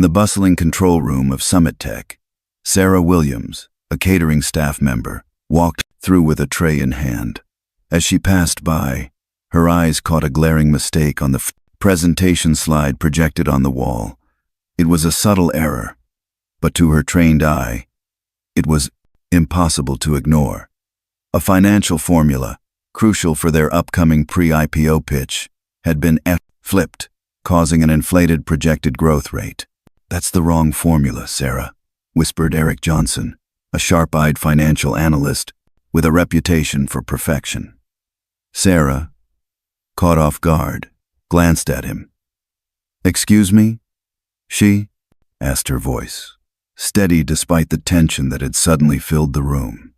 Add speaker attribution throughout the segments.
Speaker 1: the bustling control room of Summit Tech, Sarah Williams, a catering staff member, walked through with a tray in hand. As she passed by, her eyes caught a glaring mistake on the presentation slide projected on the wall. It was a subtle error, but to her trained eye, it was impossible to ignore. A financial formula, crucial for their upcoming pre-IPO pitch, had been flipped, causing an inflated projected growth rate. "That's the wrong formula, Sarah," whispered Eric Johnson, a sharp-eyed financial analyst with a reputation for perfection. Sarah, caught off guard, glanced at him. "Excuse me?" she asked, her voice steady despite the tension that had suddenly filled the room.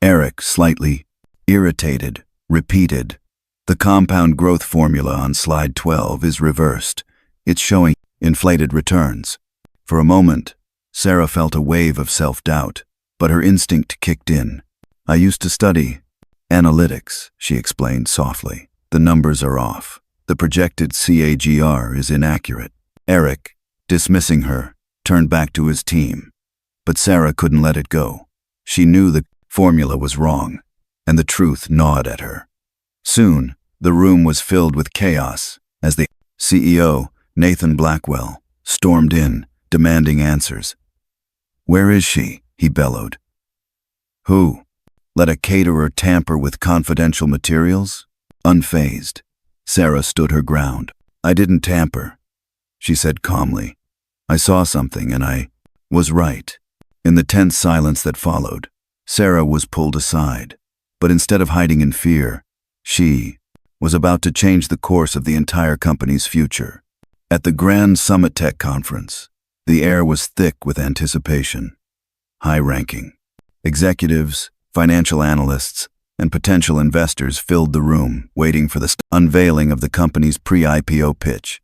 Speaker 1: Eric, slightly irritated, repeated, "The compound growth formula on slide 12 is reversed. It's showing inflated returns." For a moment, Sarah felt a wave of self-doubt, but her instinct kicked in. "I used to study analytics," she explained softly. "The numbers are off. The projected CAGR is inaccurate." Eric, dismissing her, turned back to his team. But Sarah couldn't let it go. She knew the formula was wrong, and the truth gnawed at her. Soon, the room was filled with chaos as the CEO, Nathan Blackwell, stormed in, demanding answers. "Where is she?" he bellowed. "Who? Let a caterer tamper with confidential materials?" Unfazed, Sarah stood her ground. "I didn't tamper," she said calmly. "I saw something and I was right." In the tense silence that followed, Sarah was pulled aside, but instead of hiding in fear, she was about to change the course of the entire company's future. At the Grand Summit Tech conference, the air was thick with anticipation. High-ranking executives, financial analysts, and potential investors filled the room, waiting for the unveiling of the company's pre-IPO pitch.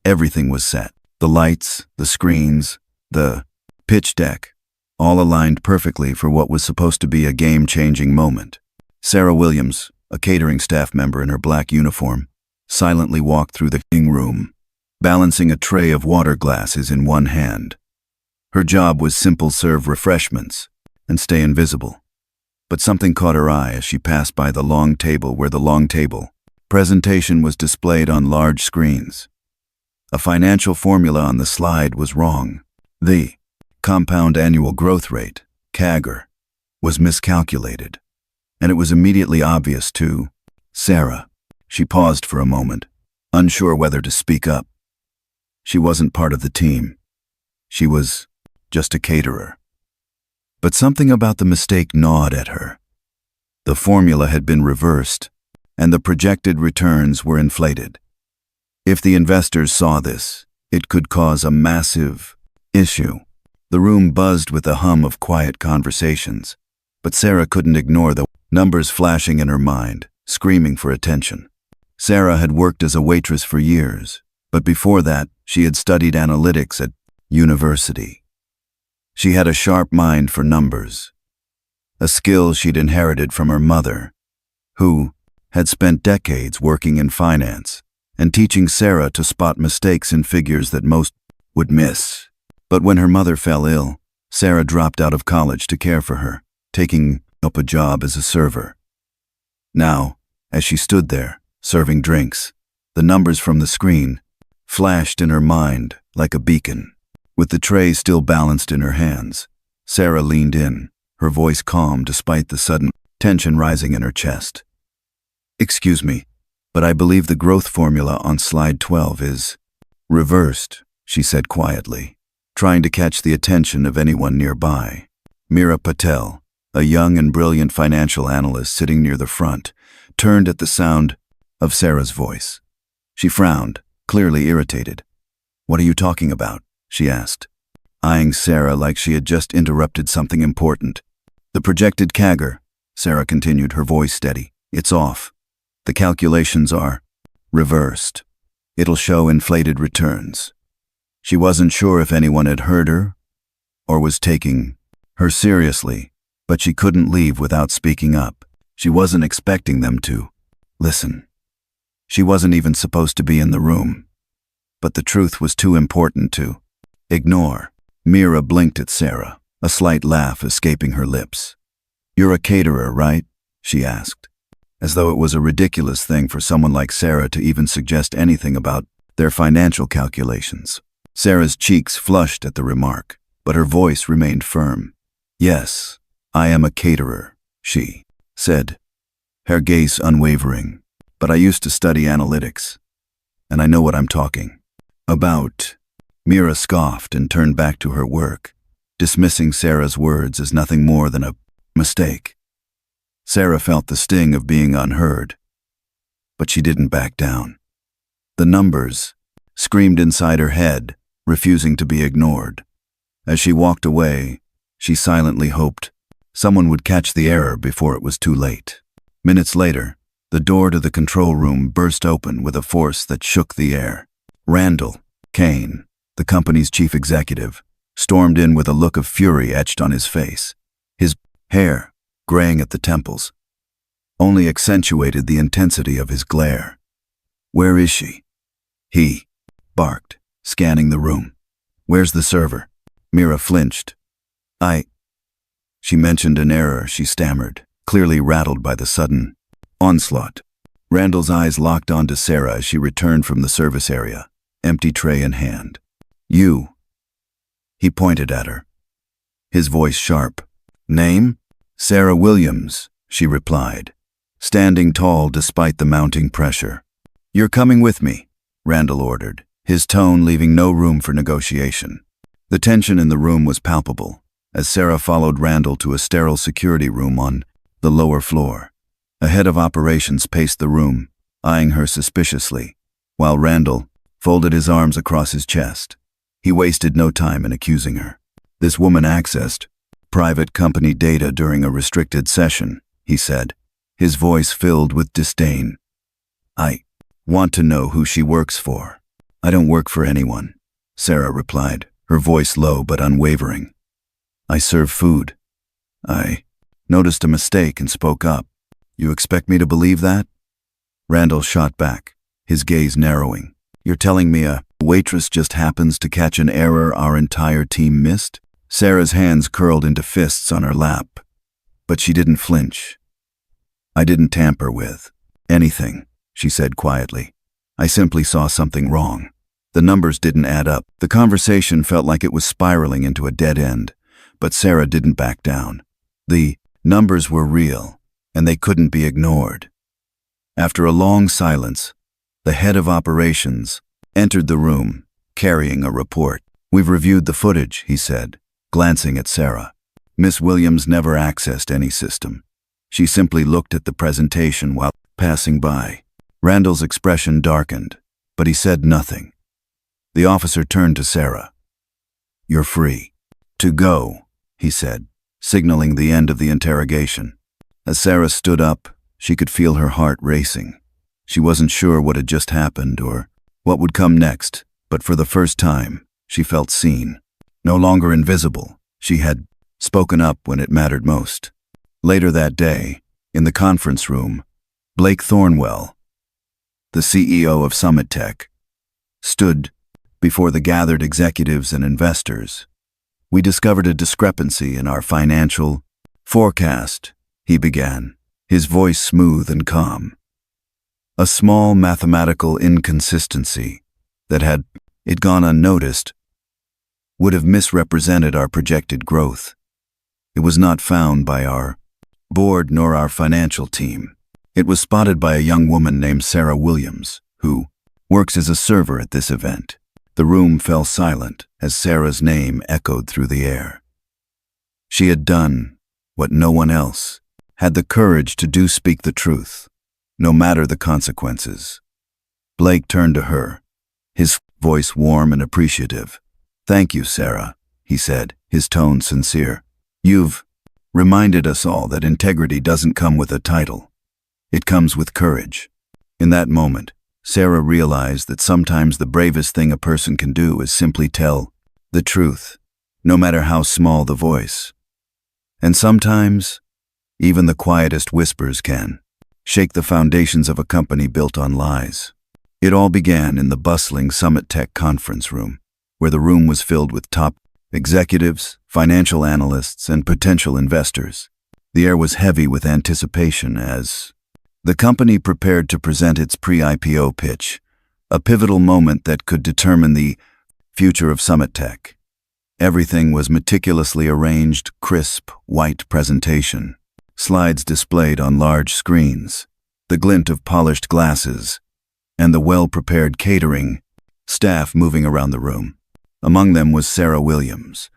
Speaker 1: Everything was set. The lights, the screens, the pitch deck, all aligned perfectly for what was supposed to be a game-changing moment. Sarah Williams, a catering staff member in her black uniform, silently walked through the room, balancing a tray of water glasses in one hand. Her job was simple: serve refreshments and stay invisible. But something caught her eye as she passed by the long table where the long table presentation was displayed on large screens. A financial formula on the slide was wrong. The compound annual growth rate, CAGR, was miscalculated, and it was immediately obvious to Sarah. She paused for a moment, unsure whether to speak up. She wasn't part of the team. She was just a caterer. But something about the mistake gnawed at her. The formula had been reversed, and the projected returns were inflated. If the investors saw this, it could cause a massive issue. The room buzzed with the hum of quiet conversations, but Sarah couldn't ignore the numbers flashing in her mind, screaming for attention. Sarah had worked as a waitress for years, but before that, she had studied analytics at university. She had a sharp mind for numbers, a skill she'd inherited from her mother, who had spent decades working in finance and teaching Sarah to spot mistakes in figures that most would miss. But when her mother fell ill, Sarah dropped out of college to care for her, taking up a job as a server. Now, as she stood there, serving drinks, the numbers from the screen flashed in her mind like a beacon. With the tray still balanced in her hands, Sarah leaned in, her voice calm despite the sudden tension rising in her chest. "Excuse me, but I believe the growth formula on slide 12 is reversed," she said quietly, trying to catch the attention of anyone nearby. Meera Patel, a young and brilliant financial analyst sitting near the front, turned at the sound of Sarah's voice. She frowned, clearly irritated. "What are you talking about?" she asked, eyeing Sarah like she had just interrupted something important. "The projected CAGR," Sarah continued, her voice steady. "It's off. The calculations are reversed. It'll show inflated returns." She wasn't sure if anyone had heard her or was taking her seriously, but she couldn't leave without speaking up. She wasn't expecting them to listen. She wasn't even supposed to be in the room. But the truth was too important to Ignore. Mira blinked at Sarah, a slight laugh escaping her lips. You're a caterer, right? She asked, as though it was a ridiculous thing for someone like Sarah to even suggest anything about their financial calculations. Sarah's cheeks flushed at the remark, but her voice remained firm. Yes, I am a caterer, she said, her gaze unwavering. But I used to study analytics, and I know what I'm talking about. Mira scoffed and turned back to her work, dismissing Sarah's words as nothing more than a mistake. Sarah felt the sting of being unheard, but she didn't back down. The numbers screamed inside her head, refusing to be ignored. As she walked away, she silently hoped someone would catch the error before it was too late. Minutes later, the door to the control room burst open with a force that shook the air. Randall Kane, the company's chief executive, stormed in with a look of fury etched on his face. His hair, graying at the temples, only accentuated the intensity of his glare. Where is she? He barked, scanning the room. Where's the server? Mira flinched. She mentioned an error, she stammered, clearly rattled by the sudden onslaught. Randall's eyes locked onto Sarah as she returned from the service area, empty tray in hand. You. He pointed at her, his voice sharp. Name? Sarah Williams, she replied, standing tall despite the mounting pressure. You're coming with me, Randall ordered, his tone leaving no room for negotiation. The tension in the room was palpable, as Sarah followed Randall to a sterile security room on the lower floor. A head of operations paced the room, eyeing her suspiciously, while Randall folded his arms across his chest. He wasted no time in accusing her. This woman accessed private company data during a restricted session, he said, his voice filled with disdain. I want to know who she works for. I don't work for anyone, Sarah replied, her voice low but unwavering. I serve food. I noticed a mistake and spoke up. You expect me to believe that? Randall shot back, his gaze narrowing. You're telling me a waitress just happens to catch an error our entire team missed? Sarah's hands curled into fists on her lap, but she didn't flinch. I didn't tamper with anything, she said quietly. I simply saw something wrong. The numbers didn't add up. The conversation felt like it was spiraling into a dead end, but Sarah didn't back down. The numbers were real, and they couldn't be ignored. After a long silence, the head of operations entered the room, carrying a report. We've reviewed the footage, he said, glancing at Sarah. Miss Williams never accessed any system. She simply looked at the presentation while passing by. Randall's expression darkened, but he said nothing. The officer turned to Sarah. You're free to go, he said, signaling the end of the interrogation. As Sarah stood up, she could feel her heart racing. She wasn't sure what had just happened or what would come next, but for the first time, she felt seen. No longer invisible, she had spoken up when it mattered most. Later that day, in the conference room, Blake Thornwell, the CEO of Summit Tech, stood before the gathered executives and investors. We discovered a discrepancy in our financial forecast, he began, his voice smooth and calm. A small mathematical inconsistency that, had it gone unnoticed, would have misrepresented our projected growth. It was not found by our board nor our financial team. It was spotted by a young woman named Sarah Williams, who works as a server at this event. The room fell silent as Sarah's name echoed through the air. She had done what no one else had the courage to do, speak the truth, no matter the consequences. Blake turned to her, his voice warm and appreciative. Thank you, Sarah, he said, his tone sincere. You've reminded us all that integrity doesn't come with a title. It comes with courage. In that moment, Sarah realized that sometimes the bravest thing a person can do is simply tell the truth, no matter how small the voice. And sometimes, even the quietest whispers can shake the foundations of a company built on lies. It all began in the bustling Summit Tech conference room. where the room was filled with top executives, financial analysts, and potential investors. The air was heavy with anticipation as the company prepared to present its pre-IPO pitch, a pivotal moment that could determine the future of Summit Tech. Everything was meticulously arranged, crisp, white presentation. Slides displayed on large screens, the glint of polished glasses, and the well-prepared catering staff moving around the room. Among them was Sarah Williams,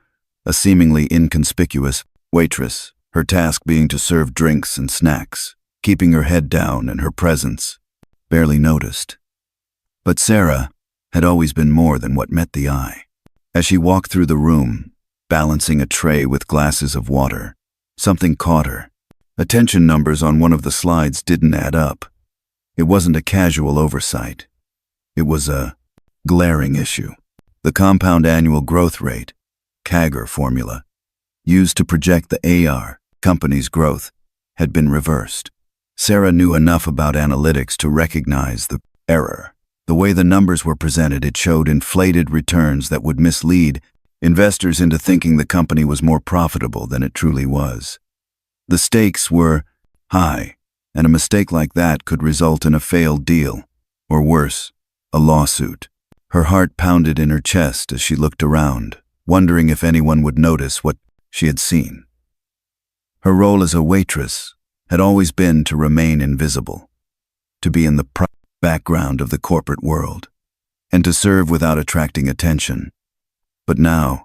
Speaker 1: a seemingly inconspicuous waitress, her task being to serve drinks and snacks, keeping her head down and her presence barely noticed. But Sarah had always been more than what met the eye. As she walked through the room, balancing a tray with glasses of water, something caught her. Attention numbers on one of the slides didn't add up. It wasn't a casual oversight. It was a glaring issue. The compound annual growth rate, CAGR formula, used to project the AR company's growth, had been reversed. Sarah knew enough about analytics to recognize the error. The way the numbers were presented, it showed inflated returns that would mislead investors into thinking the company was more profitable than it truly was. The stakes were high, and a mistake like that could result in a failed deal, or worse, a lawsuit. Her heart pounded in her chest as she looked around, wondering if anyone would notice what she had seen. Her role as a waitress had always been to remain invisible, to be in the background of the corporate world, and to serve without attracting attention. But now,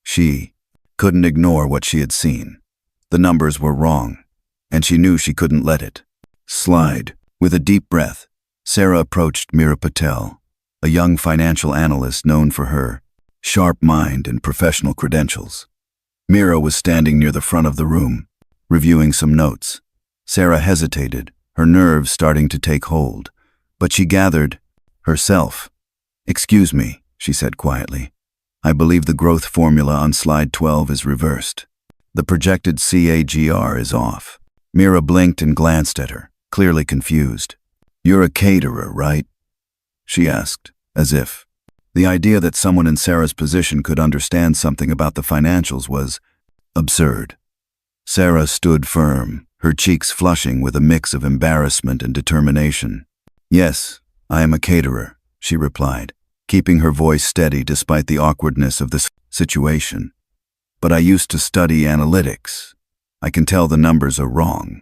Speaker 1: she couldn't ignore what she had seen. The numbers were wrong, and she knew she couldn't let it slide. With a deep breath, Sarah approached Mira Patel, a young financial analyst known for her sharp mind and professional credentials. Mira was standing near the front of the room, reviewing some notes. Sarah hesitated, her nerves starting to take hold, but she gathered herself. "Excuse me," she said quietly. "I believe the growth formula on slide 12 is reversed. The projected CAGR is off." Mira blinked and glanced at her, clearly confused. "You're a caterer, right?" she asked, as if the idea that someone in Sarah's position could understand something about the financials was absurd. Sarah stood firm, her cheeks flushing with a mix of embarrassment and determination. "Yes, I am a caterer," she replied, keeping her voice steady despite the awkwardness of the situation. "But I used to study analytics. I can tell the numbers are wrong.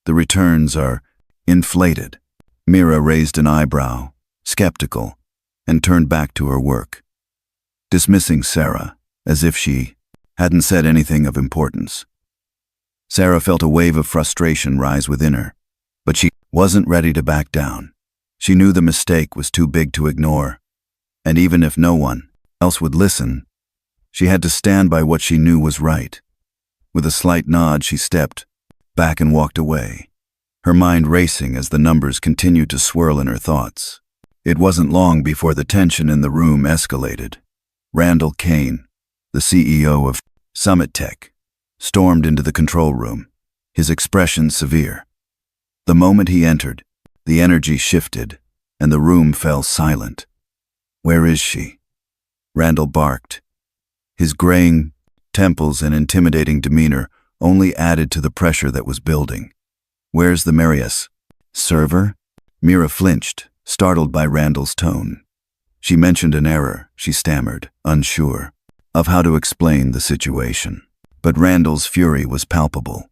Speaker 1: The returns are inflated." Mira raised an eyebrow, skeptical, and turned back to her work, dismissing Sarah as if she hadn't said anything of importance. Sarah felt a wave of frustration rise within her, but she wasn't ready to back down. She knew the mistake was too big to ignore, and even if no one else would listen, she had to stand by what she knew was right. With a slight nod, she stepped back and walked away, her mind racing as the numbers continued to swirl in her thoughts. It wasn't long before the tension in the room escalated. Randall Kane, the CEO of Summit Tech, stormed into the control room, his expression severe. The moment he entered, the energy shifted, and the room fell silent. "Where is she?" Randall barked. His graying temples and intimidating demeanor only added to the pressure that was building. "Where's the Marius server?" Mira flinched, startled by Randall's tone. She mentioned an error, she stammered, unsure of how to explain the situation. But Randall's fury was palpable.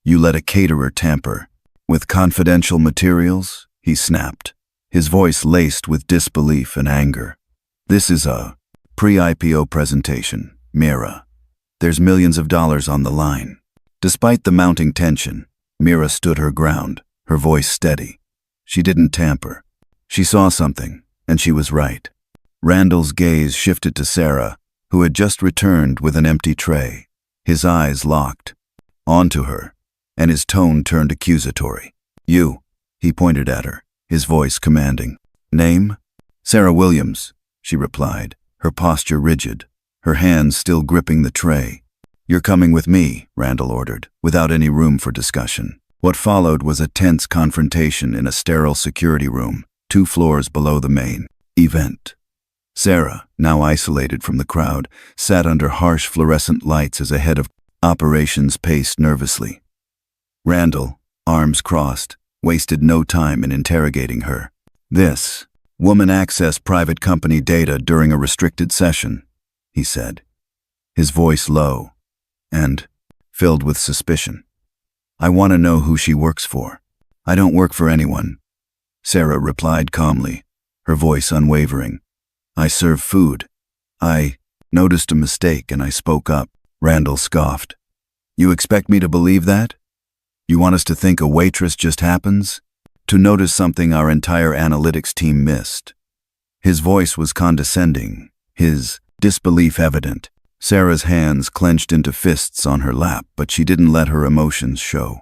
Speaker 1: "You let a caterer tamper with confidential materials?" he snapped, his voice laced with disbelief and anger. "This is a pre-IPO presentation, Mira. There's millions of dollars on the line." Despite the mounting tension, Mira stood her ground, her voice steady. She didn't tamper. She saw something, and she was right. Randall's gaze shifted to Sarah, who had just returned with an empty tray. His eyes locked onto her, and his tone turned accusatory. "You," he pointed at her, his voice commanding. "Name?" "Sarah Williams," she replied, her posture rigid, her hands still gripping the tray. "You're coming with me," Randall ordered, without any room for discussion. What followed was a tense confrontation in a sterile security room, 2 floors below the main event. Sarah, now isolated from the crowd, sat under harsh fluorescent lights as a head of operations paced nervously. Randall, arms crossed, wasted no time in interrogating her. "This woman accessed private company data during a restricted session," he said, his voice low and filled with suspicion. "I want to know who she works for." "I don't work for anyone," Sarah replied calmly, her voice unwavering. "I serve food. I noticed a mistake and I spoke up." Randall scoffed. "You expect me to believe that? You want us to think a waitress just happens? To notice something our entire analytics team missed?" His voice was condescending, his disbelief evident. Sarah's hands clenched into fists on her lap, but she didn't let her emotions show.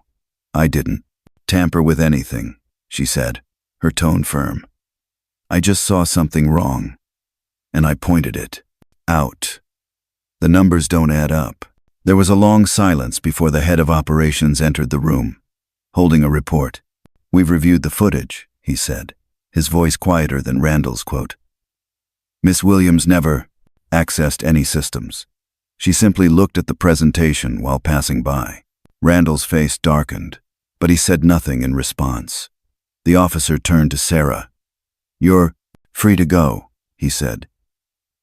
Speaker 1: "I didn't tamper with anything," she said, her tone firm. "I just saw something wrong, and I pointed it out. The numbers don't add up." There was a long silence before the head of operations entered the room, holding a report. "We've reviewed the footage," he said, his voice quieter than Randall's quote. "Miss Williams never accessed any systems. She simply looked at the presentation while passing by." Randall's face darkened, but he said nothing in response. The officer turned to Sarah. "You're free to go," he said,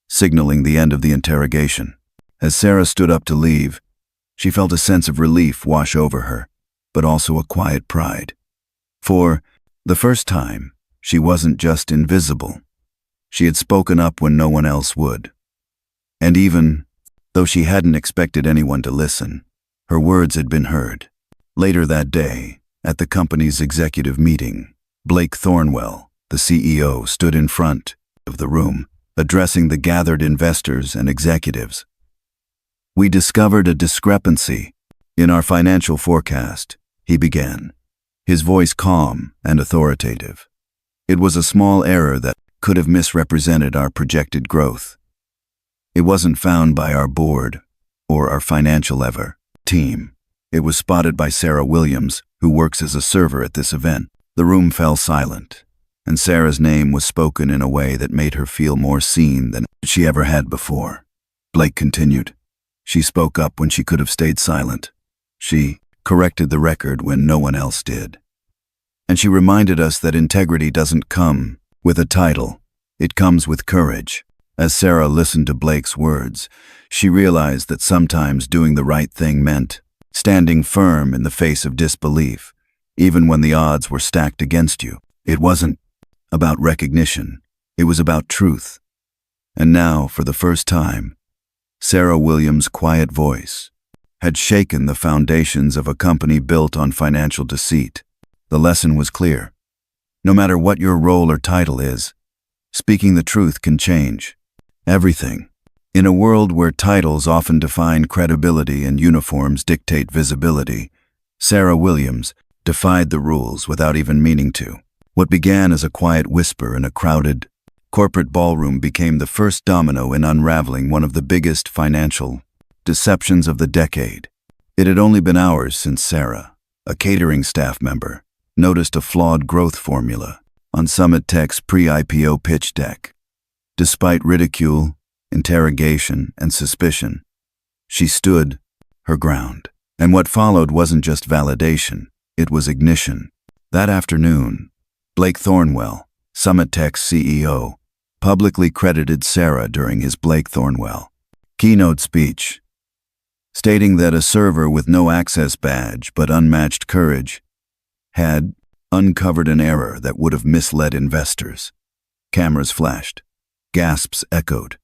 Speaker 1: signaling the end of the interrogation. As Sarah stood up to leave, she felt a sense of relief wash over her, but also a quiet pride. For the first time, she wasn't just invisible. She had spoken up when no one else would. And even though she hadn't expected anyone to listen, her words had been heard. Later that day, at the company's executive meeting, Blake Thornwell, the CEO, stood in front of the room, addressing the gathered investors and executives. "We discovered a discrepancy in our financial forecast," he began, his voice calm and authoritative. "It was a small error that could have misrepresented our projected growth. It wasn't found by our board or our financial team. It was spotted by Sarah Williams, who works as a server at this event." The room fell silent, and Sarah's name was spoken in a way that made her feel more seen than she ever had before. Blake continued. "She spoke up when she could have stayed silent. She corrected the record when no one else did. And she reminded us that integrity doesn't come with a title, it comes with courage." As Sarah listened to Blake's words, she realized that sometimes doing the right thing meant standing firm in the face of disbelief, even when the odds were stacked against you. It wasn't about recognition, it was about truth. And now, for the first time, Sarah Williams' quiet voice had shaken the foundations of a company built on financial deceit. The lesson was clear. No matter what your role or title is, speaking the truth can change everything. In a world where titles often define credibility and uniforms dictate visibility, Sarah Williams defied the rules without even meaning to. What began as a quiet whisper in a crowded corporate ballroom became the first domino in unraveling one of the biggest financial deceptions of the decade. It had only been hours since Sarah, a catering staff member, noticed a flawed growth formula on Summit Tech's pre-IPO pitch deck. Despite ridicule, interrogation, and suspicion, she stood her ground. And what followed wasn't just validation, it was ignition. That afternoon, Blake Thornwell, Summit Tech's CEO, publicly credited Sarah during his Blake Thornwell keynote speech, stating that a server with no access badge but unmatched courage had uncovered an error that would have misled investors. Cameras flashed. Gasps echoed.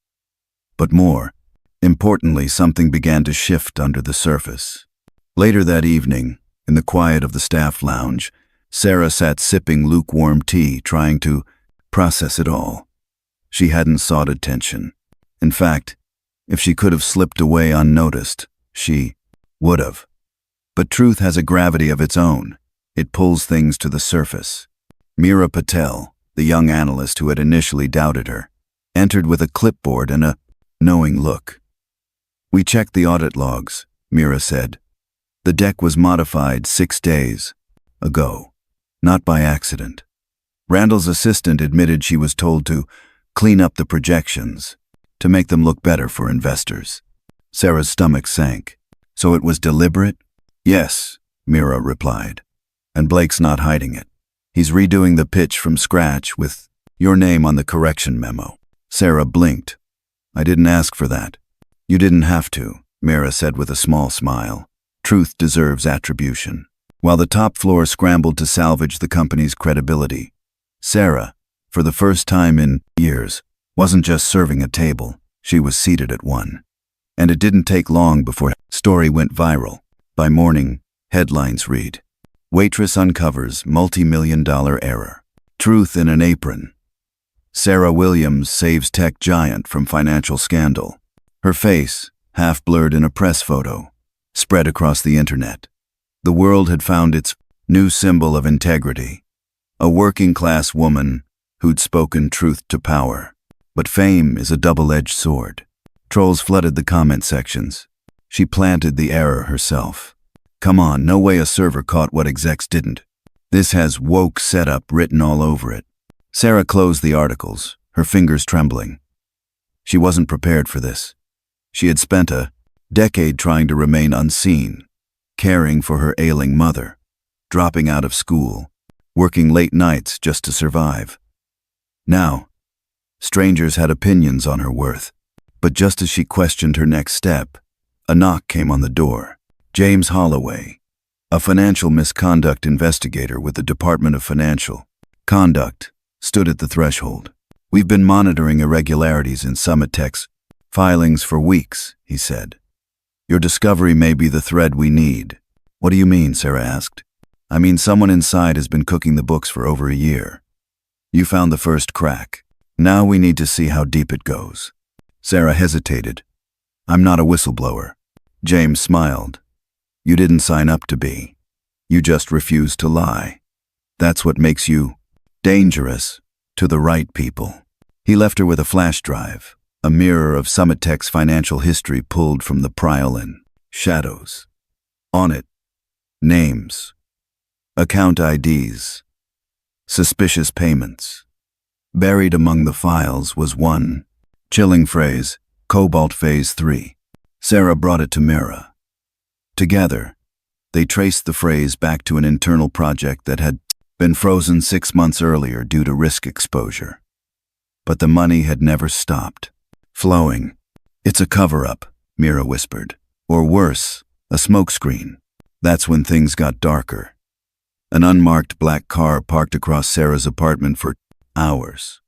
Speaker 1: But more importantly, something began to shift under the surface. Later that evening, in the quiet of the staff lounge, Sarah sat sipping lukewarm tea, trying to process it all. She hadn't sought attention. In fact, if she could have slipped away unnoticed, she would have. But truth has a gravity of its own. It pulls things to the surface. Meera Patel, the young analyst who had initially doubted her, entered with a clipboard and a knowing look. "We checked the audit logs," Meera said. "The deck was modified 6 days ago, not by accident." Randall's assistant admitted she was told to clean up the projections, to make them look better for investors. Sarah's stomach sank. So it was deliberate? Yes, Mira replied. And Blake's not hiding it. He's redoing the pitch from scratch with your name on the correction memo. Sarah blinked. I didn't ask for that. You didn't have to, Mira said with a small smile. Truth deserves attribution. While the top floor scrambled to salvage the company's credibility, Sarah, for the first time in years, wasn't just serving a table, she was seated at one. And it didn't take long before the story went viral. By morning, headlines read, Waitress uncovers multi-million-dollar error. Truth in an apron. Sarah Williams saves tech giant from financial scandal. Her face, half blurred in a press photo, spread across the internet. The world had found its new symbol of integrity. A working-class woman who'd spoken truth to power. But fame is a double-edged sword. Trolls flooded the comment sections. She planted the error herself. Come on, no way a server caught what execs didn't. This has woke setup written all over it. Sarah closed the articles, her fingers trembling. She wasn't prepared for this. She had spent a decade trying to remain unseen, caring for her ailing mother, dropping out of school, working late nights just to survive. Now, strangers had opinions on her worth, but just as she questioned her next step, a knock came on the door. James Holloway, a financial misconduct investigator with the Department of Financial Conduct, stood at the threshold. We've been monitoring irregularities in Summit Tech's filings for weeks, he said. Your discovery may be the thread we need. What do you mean? Sarah asked. I mean, someone inside has been cooking the books for over a year. You found the first crack. Now we need to see how deep it goes. Sarah hesitated. I'm not a whistleblower. James smiled. You didn't sign up to be. You just refused to lie. That's what makes you dangerous to the right people. He left her with a flash drive, a mirror of Summit Tech's financial history pulled from the Priolin shadows. On it, names, account IDs, suspicious payments. Buried among the files was one chilling phrase, Cobalt Phase 3. Sarah brought it to Mira. Together, they traced the phrase back to an internal project that had been frozen 6 months earlier due to risk exposure. But the money had never stopped flowing. It's a cover-up, Mira whispered. Or worse, a smokescreen. That's when things got darker. An unmarked black car parked across Sarah's apartment for hours.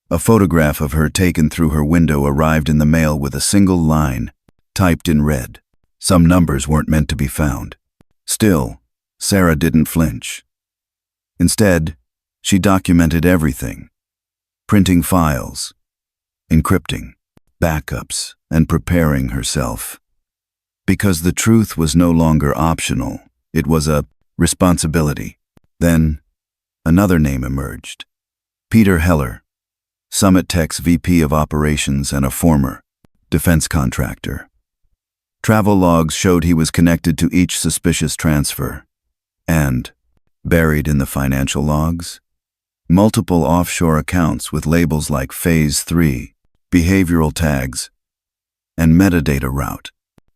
Speaker 1: A photograph of her taken through her window arrived in the mail with a single line, typed in red. Some numbers weren't meant to be found. Still, Sarah didn't flinch. Instead, she documented everything. Printing files, encrypting, backups, and preparing herself. Because the truth was no longer optional, it was a responsibility. Then, another name emerged. Peter Heller, Summit Tech's VP of Operations and a former defense contractor. Travel logs showed he was connected to each suspicious transfer. And, buried in the financial logs, multiple offshore accounts with labels like Phase 3, behavioral tags, and metadata route.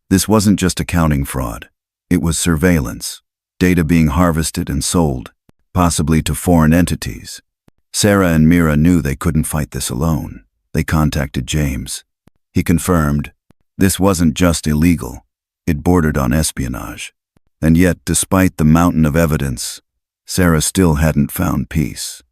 Speaker 1: This wasn't just accounting fraud. It was surveillance, data being harvested and sold, possibly to foreign entities. Sarah and Mira knew they couldn't fight this alone. They contacted James. He confirmed, this wasn't just illegal, it bordered on espionage. And yet, despite the mountain of evidence, Sarah still hadn't found peace.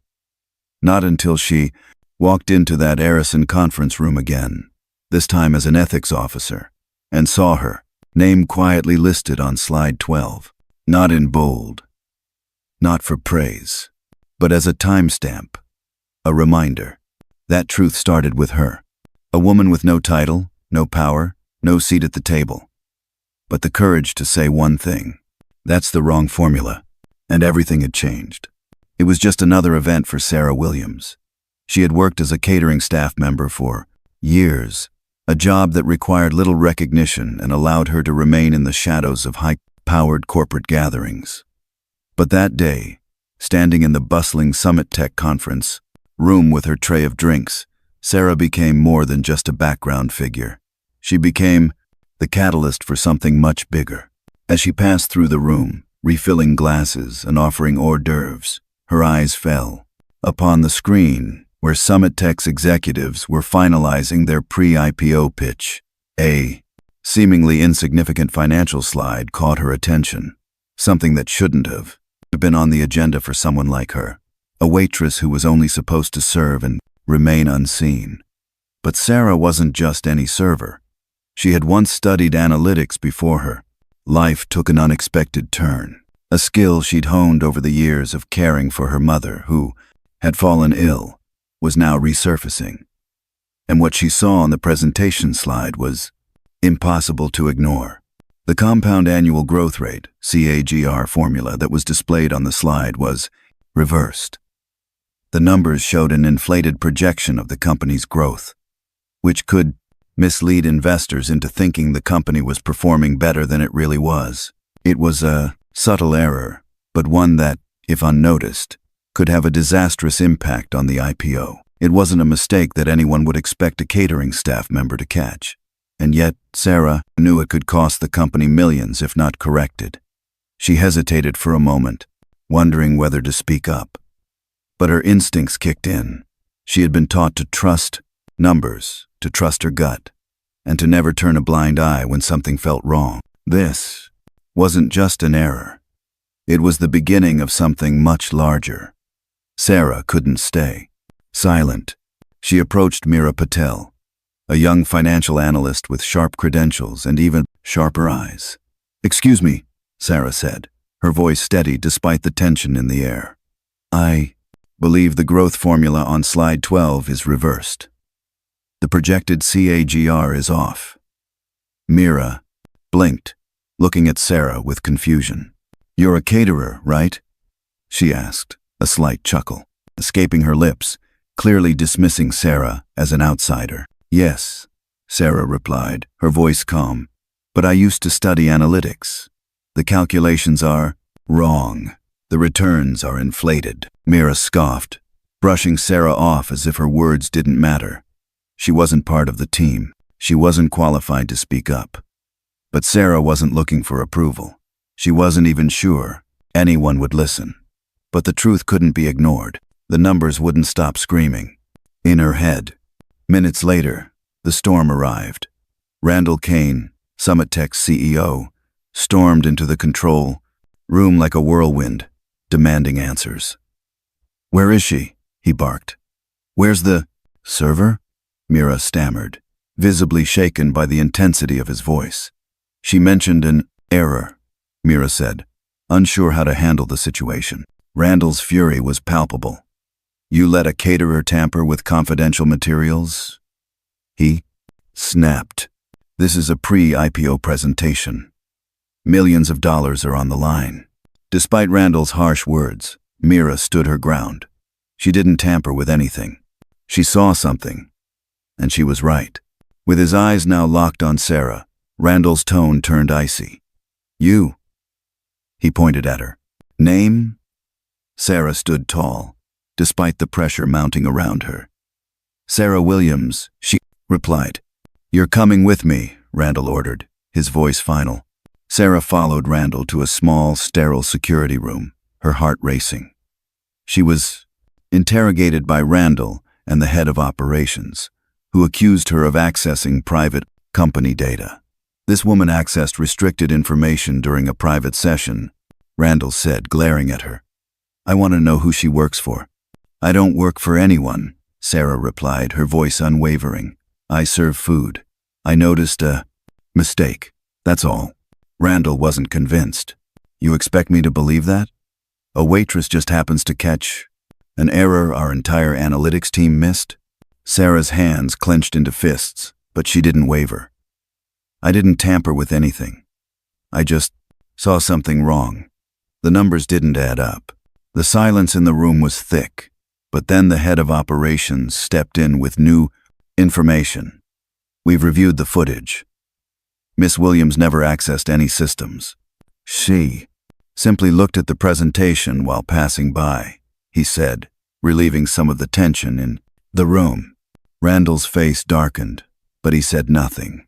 Speaker 1: Not until she walked into that Arison conference room again, this time as an ethics officer, and saw her name quietly listed on slide 12. Not in bold, not for praise, but as a timestamp, a reminder. That truth started with her. A woman with no title, no power, no seat at the table. But the courage to say one thing. That's the wrong formula. And everything had changed. It was just another event for Sarah Williams. She had worked as a catering staff member for years, a job that required little recognition and allowed her to remain in the shadows of high-powered corporate gatherings. But that day, standing in the bustling Summit Tech conference room with her tray of drinks, Sarah became more than just a background figure. She became the catalyst for something much bigger. As she passed through the room, refilling glasses and offering hors d'oeuvres, her eyes fell upon the screen where Summit Tech's executives were finalizing their pre-IPO pitch. A seemingly insignificant financial slide caught her attention, something that shouldn't have been on the agenda for someone like her, a waitress who was only supposed to serve and remain unseen. But Sarah wasn't just any server. She had once studied analytics before her. Life took an unexpected turn. A skill she'd honed over the years of caring for her mother, who had fallen ill, was now resurfacing. And what she saw on the presentation slide was impossible to ignore. The compound annual growth rate, CAGR formula that was displayed on the slide was reversed. The numbers showed an inflated projection of the company's growth, which could mislead investors into thinking the company was performing better than it really was. It was a subtle error, but one that, if unnoticed, could have a disastrous impact on the IPO. It wasn't a mistake that anyone would expect a catering staff member to catch. And yet, Sarah knew it could cost the company millions if not corrected. She hesitated for a moment, wondering whether to speak up. But her instincts kicked in. She had been taught to trust numbers, to trust her gut, and to never turn a blind eye when something felt wrong. This wasn't just an error. It was the beginning of something much larger. Sarah couldn't stay silent. She approached Meera Patel, a young financial analyst with sharp credentials and even sharper eyes. "Excuse me," Sarah said, her voice steady despite the tension in the air. "I believe the growth formula on slide 12 is reversed. The projected CAGR is off." Meera blinked, looking at Sarah with confusion. "You're a caterer, right?" she asked, a slight chuckle escaping her lips, clearly dismissing Sarah as an outsider. "Yes," Sarah replied, her voice calm, "but I used to study analytics. The calculations are wrong. The returns are inflated." Meera scoffed, brushing Sarah off as if her words didn't matter. She wasn't part of the team. She wasn't qualified to speak up. But Sarah wasn't looking for approval. She wasn't even sure anyone would listen. But the truth couldn't be ignored. The numbers wouldn't stop screaming. In her head, minutes later, the storm arrived. Randall Kane, Summit Tech's CEO, stormed into the control room like a whirlwind, demanding answers. "Where is she?" he barked. "Where's the server?" Meera stammered, visibly shaken by the intensity of his voice. "She mentioned an error," Meera said, unsure how to handle the situation. Randall's fury was palpable. "You let a caterer tamper with confidential materials?" he snapped. "This is a pre-IPO presentation. Millions of dollars are on the line." Despite Randall's harsh words, Meera stood her ground. She didn't tamper with anything. She saw something, and she was right. With his eyes now locked on Sarah, Randall's tone turned icy. "You," he pointed at her. "Name?" Sarah stood tall, despite the pressure mounting around her. "Sarah Williams," she replied. "You're coming with me," Randall ordered, his voice final. Sarah followed Randall to a small, sterile security room, her heart racing. She was interrogated by Randall and the head of operations, who accused her of accessing private company data. "This woman accessed restricted information during a private session," Randall said, glaring at her. "I want to know who she works for." "I don't work for anyone," Sarah replied, her voice unwavering. "I serve food. I noticed a mistake, that's all." Randall wasn't convinced. "You expect me to believe that? A waitress just happens to catch an error our entire analytics team missed?" Sarah's hands clenched into fists, but she didn't waver. "I didn't tamper with anything. I just saw something wrong. The numbers didn't add up." The silence in the room was thick, but then the head of operations stepped in with new information. "We've reviewed the footage. Miss Williams never accessed any systems. She simply looked at the presentation while passing by," he said, relieving some of the tension in the room. Randall's face darkened, but he said nothing.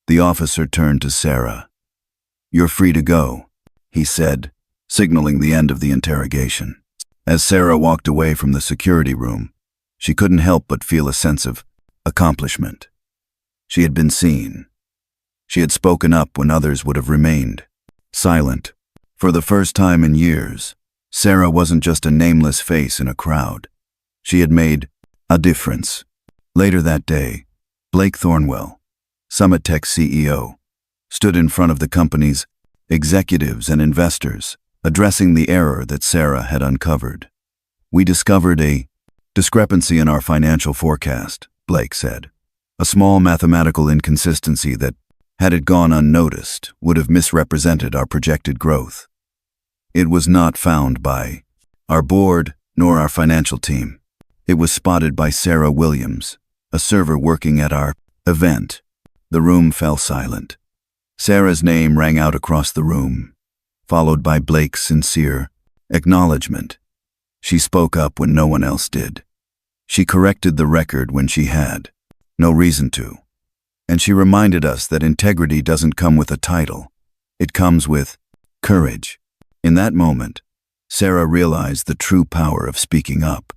Speaker 1: The officer turned to Sarah. "You're free to go," he said, signaling the end of the interrogation. As Sarah walked away from the security room, she couldn't help but feel a sense of accomplishment. She had been seen. She had spoken up when others would have remained silent. For the first time in years, Sarah wasn't just a nameless face in a crowd. She had made a difference. Later that day, Blake Thornwell, Summit Tech CEO, stood in front of the company's executives and investors, addressing the error that Sarah had uncovered. "We discovered a discrepancy in our financial forecast," Blake said. "A small mathematical inconsistency that, had it gone unnoticed, would have misrepresented our projected growth. It was not found by our board nor our financial team. It was spotted by Sarah Williams, a server working at our event." The room fell silent. Sarah's name rang out across the room, followed by Blake's sincere acknowledgement. She spoke up when no one else did. She corrected the record when she had no reason to. And she reminded us that integrity doesn't come with a title. It comes with courage. In that moment, Sarah realized the true power of speaking up.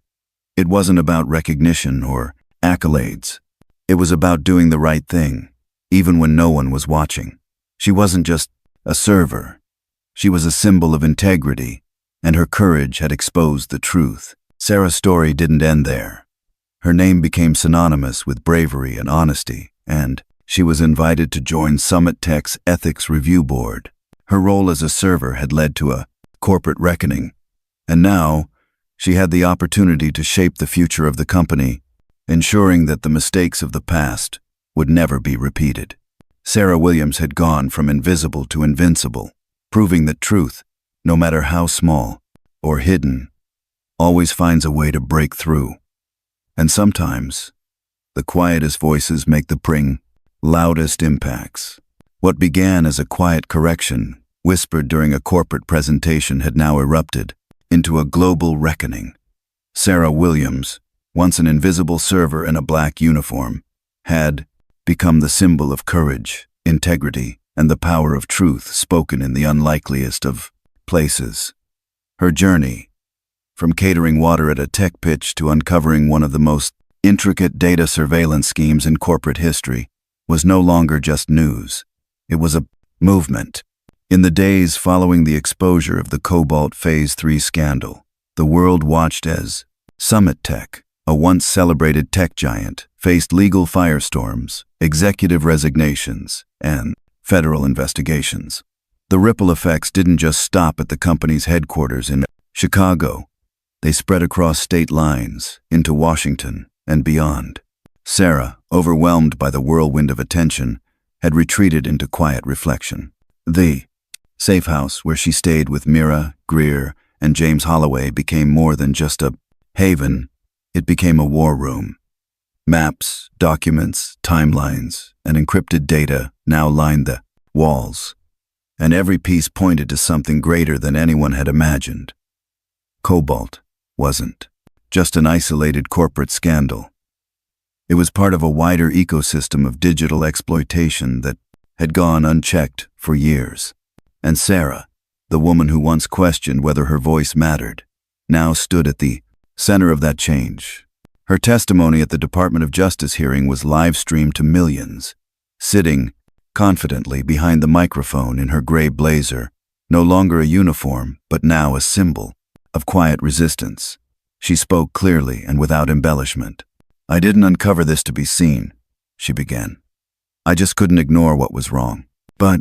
Speaker 1: It wasn't about recognition or accolades. It was about doing the right thing, even when no one was watching. She wasn't just a server. She was a symbol of integrity, and her courage had exposed the truth. Sarah's story didn't end there. Her name became synonymous with bravery and honesty, and she was invited to join Summit Tech's Ethics Review Board. Her role as a server had led to a corporate reckoning, and now she had the opportunity to shape the future of the company, ensuring that the mistakes of the past would never be repeated. Sarah Williams had gone from invisible to invincible, proving that truth, no matter how small or hidden, always finds a way to break through. And sometimes, the quietest voices make the loudest impacts. What began as a quiet correction, whispered during a corporate presentation, had now erupted into a global reckoning. Sarah Williams, once an invisible server in a black uniform, had become the symbol of courage, integrity, and the power of truth spoken in the unlikeliest of places. Her journey, from catering water at a tech pitch to uncovering one of the most intricate data surveillance schemes in corporate history, was no longer just news. It was a movement. In the days following the exposure of the Cobalt Phase 3 scandal, the world watched as Summit Tech, a once celebrated tech giant, faced legal firestorms, executive resignations, and federal investigations. The ripple effects didn't just stop at the company's headquarters in Chicago. They spread across state lines, into Washington, and beyond. Sarah, overwhelmed by the whirlwind of attention, had retreated into quiet reflection. The safe house where she stayed with Mira, Greer, and James Holloway became more than just a haven. It became a war room. Maps, documents, timelines, and encrypted data now lined the walls, and every piece pointed to something greater than anyone had imagined. Cobalt wasn't just an isolated corporate scandal. It was part of a wider ecosystem of digital exploitation that had gone unchecked for years. And Sarah, the woman who once questioned whether her voice mattered, now stood at the center of that change. Her testimony at the Department of Justice hearing was live-streamed to millions. Sitting confidently behind the microphone in her gray blazer, no longer a uniform, but now a symbol of quiet resistance, she spoke clearly and without embellishment. "I didn't uncover this to be seen," she began. "I just couldn't ignore what was wrong. But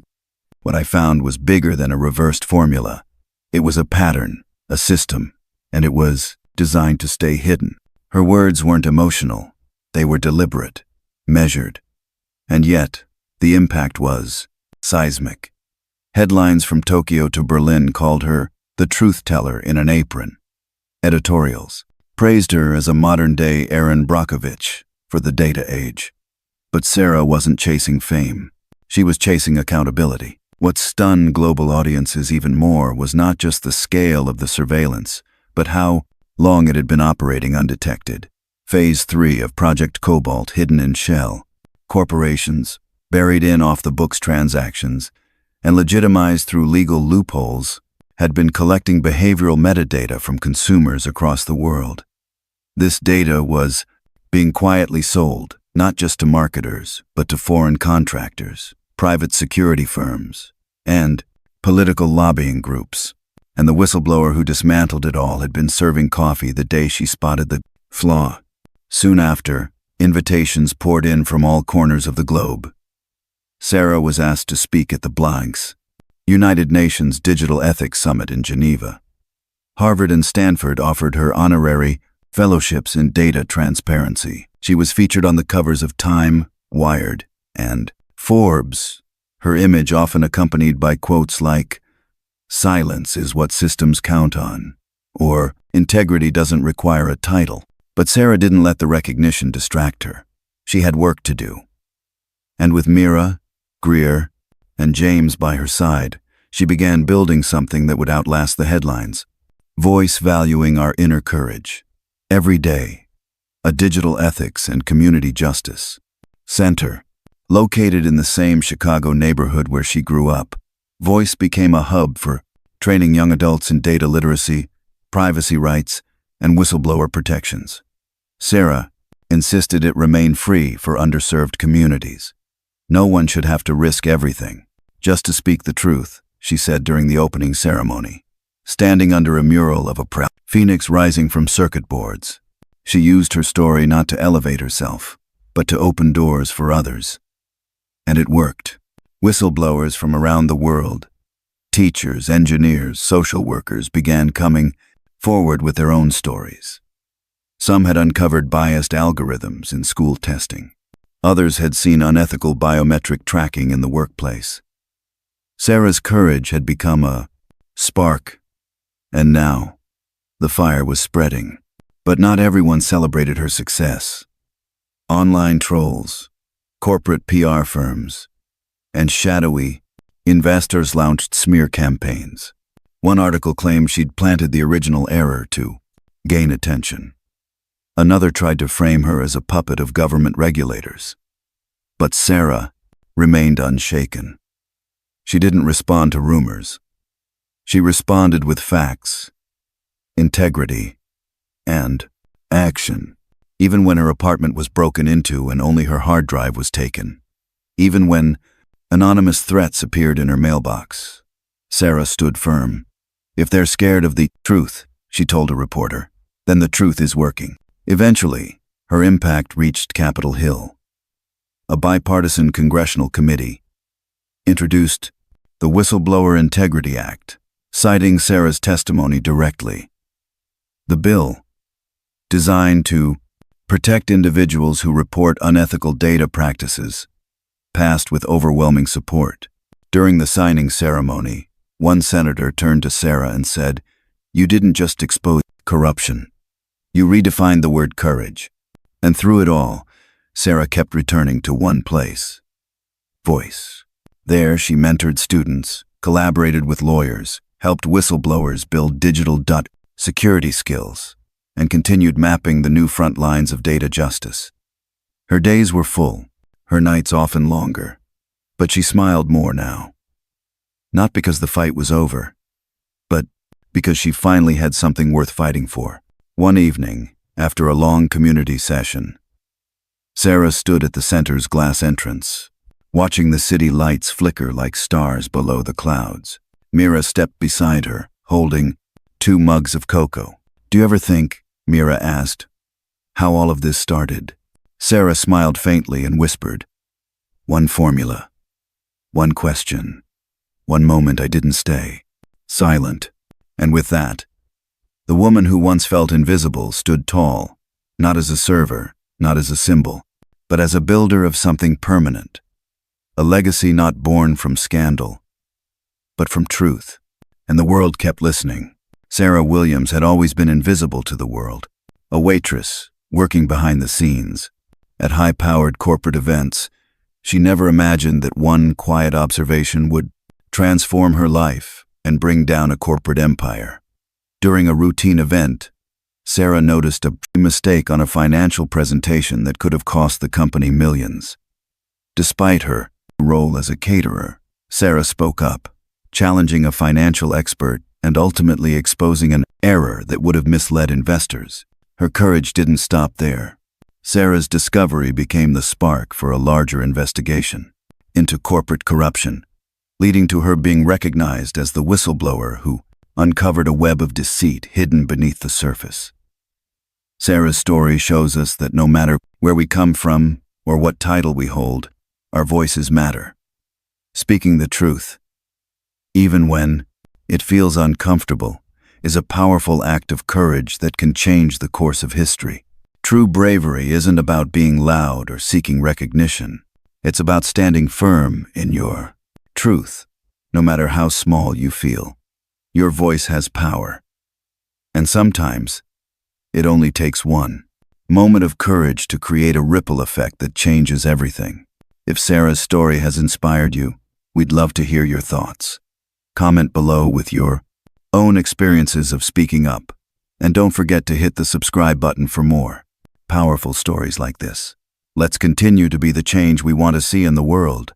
Speaker 1: what I found was bigger than a reversed formula. It was a pattern, a system, and it was designed to stay hidden." Her words weren't emotional. They were deliberate, measured. And yet, the impact was seismic. Headlines from Tokyo to Berlin called her the truth teller in an apron. Editorials praised her as a modern-day Erin Brockovich for the data age. But Sarah wasn't chasing fame. She was chasing accountability. What stunned global audiences even more was not just the scale of the surveillance, but how long it had been operating undetected. Phase 3 of Project Cobalt hidden in shell. Corporations, buried in off-the-books transactions, and legitimized through legal loopholes, had been collecting behavioral metadata from consumers across the world. This data was being quietly sold, not just to marketers, but to foreign contractors, private security firms, and political lobbying groups. And the whistleblower who dismantled it all had been serving coffee the day she spotted the flaw. Soon after, invitations poured in from all corners of the globe. Sarah was asked to speak at the Blanks, United Nations Digital Ethics Summit in Geneva. Harvard and Stanford offered her honorary fellowships in data transparency. She was featured on the covers of Time, Wired, and Forbes, her image often accompanied by quotes like, "Silence is what systems count on," or "Integrity doesn't require a title." But Sarah didn't let the recognition distract her. She had work to do. And with Mira, Greer, and James by her side, she began building something that would outlast the headlines. Voice valuing our inner courage. Every day, a digital ethics and community justice center. Located in the same Chicago neighborhood where she grew up, Voice became a hub for training young adults in data literacy, privacy rights, and whistleblower protections. Sarah insisted it remain free for underserved communities. No one should have to risk everything, just to speak the truth, she said during the opening ceremony. Standing under a mural of a proud phoenix rising from circuit boards, she used her story not to elevate herself, but to open doors for others. And it worked. Whistleblowers from around the world, teachers, engineers, social workers began coming forward with their own stories. Some had uncovered biased algorithms in school testing. Others had seen unethical biometric tracking in the workplace. Sarah's courage had become a spark, and now the fire was spreading. But not everyone celebrated her success. Online trolls, corporate PR firms, and shadowy investors launched smear campaigns. One article claimed she'd planted the original error to gain attention. Another tried to frame her as a puppet of government regulators. But Sarah remained unshaken. She didn't respond to rumors. She responded with facts, integrity, and action. Even when her apartment was broken into and only her hard drive was taken. Even when anonymous threats appeared in her mailbox. Sarah stood firm. If they're scared of the truth, she told a reporter, then the truth is working. Eventually, her impact reached Capitol Hill. A bipartisan congressional committee introduced the Whistleblower Integrity Act, citing Sarah's testimony directly. The bill, designed to protect individuals who report unethical data practices, passed with overwhelming support. During the signing ceremony, one senator turned to Sarah and said, "You didn't just expose corruption. You redefined the word courage." And through it all, Sarah kept returning to one place: Voice. There, she mentored students, collaborated with lawyers, helped whistleblowers build digital security skills, and continued mapping the new front lines of data justice. Her days were full, her nights often longer, but she smiled more now. Not because the fight was over, but because she finally had something worth fighting for. One evening, after a long community session, Sarah stood at the center's glass entrance, watching the city lights flicker like stars below the clouds. Mira stepped beside her, holding 2 mugs of cocoa. "Do you ever think," Mira asked, "how all of this started?" Sarah smiled faintly and whispered, "One formula, one question, one moment I didn't stay silent." And with that, the woman who once felt invisible stood tall, not as a server, not as a symbol, but as a builder of something permanent, a legacy not born from scandal, but from truth. And the world kept listening. Sarah Williams had always been invisible to the world, a waitress, working behind the scenes. At high-powered corporate events, she never imagined that one quiet observation would transform her life and bring down a corporate empire. During a routine event, Sarah noticed a mistake on a financial presentation that could have cost the company millions. Despite her role as a caterer, Sarah spoke up, challenging a financial expert and ultimately exposing an error that would have misled investors. Her courage didn't stop there. Sarah's discovery became the spark for a larger investigation into corporate corruption, leading to her being recognized as the whistleblower who uncovered a web of deceit hidden beneath the surface. Sarah's story shows us that no matter where we come from or what title we hold, our voices matter. Speaking the truth, even when it feels uncomfortable, is a powerful act of courage that can change the course of history. True bravery isn't about being loud or seeking recognition. It's about standing firm in your truth, no matter how small you feel. Your voice has power. And sometimes, it only takes one moment of courage to create a ripple effect that changes everything. If Sarah's story has inspired you, we'd love to hear your thoughts. Comment below with your own experiences of speaking up. And don't forget to hit the subscribe button for more powerful stories like this. Let's continue to be the change we want to see in the world.